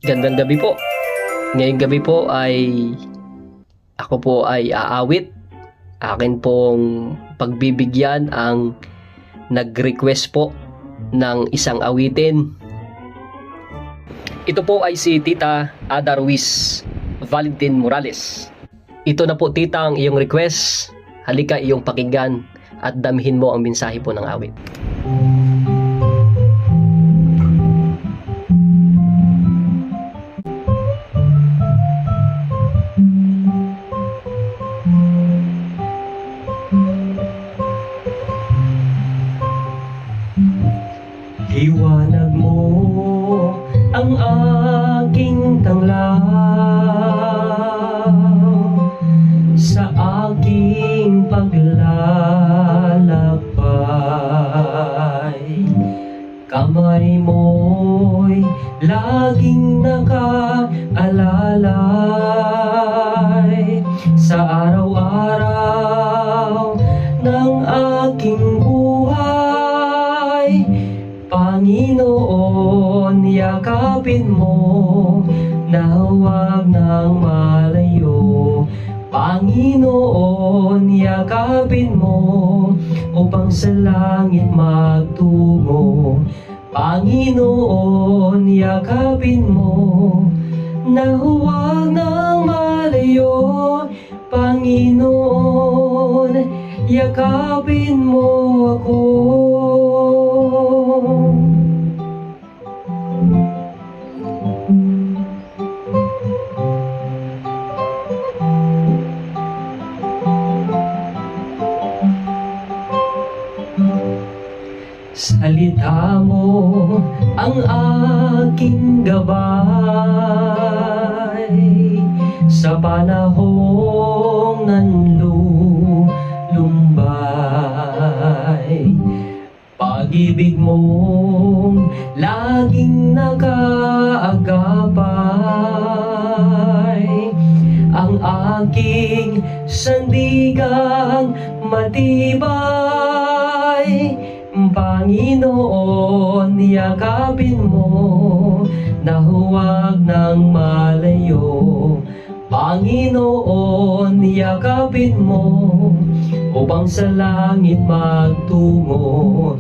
Gandang gabi po. Ngayong gabi po ay ako po ay aawit. Akin pong pagbibigyan ang nag-request po ng isang awitin. Ito po ay si Tita Ada Ruiz Valentin Morales. Ito na po tita ang iyong request. Halika iyong pakinggan at damhin mo ang mensahe po ng awit. Liwanag mo ang aking tanglaw sa aking paglalakbay. Kamay mo'y laging nakaalalay sa araw-araw ng aking buhay. Panginoon, yakapin mo na huwag nang malayo. Panginoon, yakapin mo upang sa langit magtungo. Panginoon, yakapin mo na huwag nang malayo. Panginoon, yakapin mo ako. Salita mo ang aking gabay sa panahong nanlulumbay. Pag-ibig mong laging nakaagapay ang aking sandigang matibay. Panginoon, yakapin mo na huwag nang malayo. Panginoon, yakapin mo upang sa langit magtungo.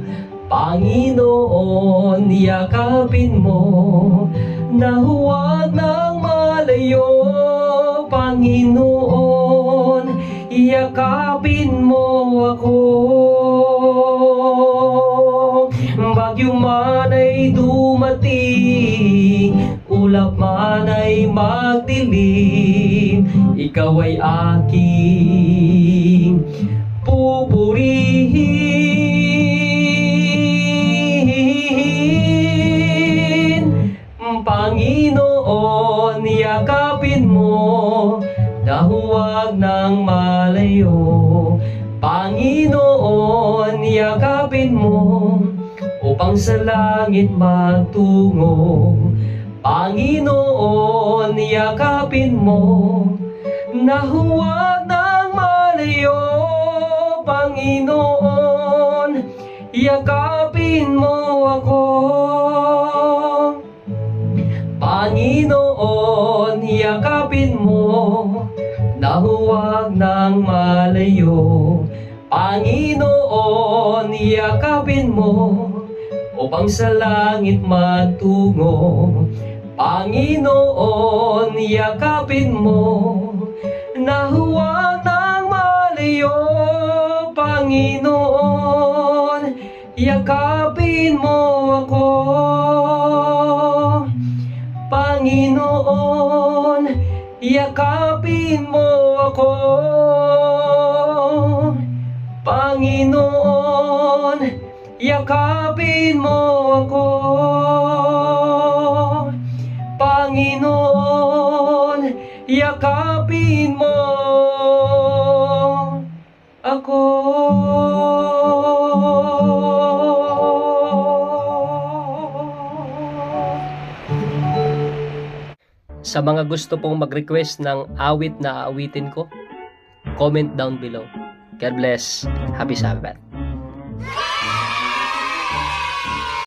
Panginoon, yakapin mo na huwag nang malayo. Panginoon, yakapin mo ako. Bagyo man ay dumating, ulap man ay magdilim, ikaw ay aking pupurihin. Panginoon, yakapin mo na huwag nang malayo. Panginoon, yakapin mo upang sa langit magtungo. Panginoon, yakapin mo na huwag nang malayo. Panginoon, yakapin mo ako. Panginoon, yakapin mo na huwag nang malayo. Panginoon, yakapin mo upang sa langit magtungo. Panginoon, yakapin mo na huwag nang malayo. Panginoon, yakapin mo ako. Panginoon, yakapin mo ako. Panginoon, yakapin mo ako. Panginoon, yakapin mo ako. Sa mga gusto pong mag-request ng awit na aawitin ko, comment down below. God bless. Happy Sabbath.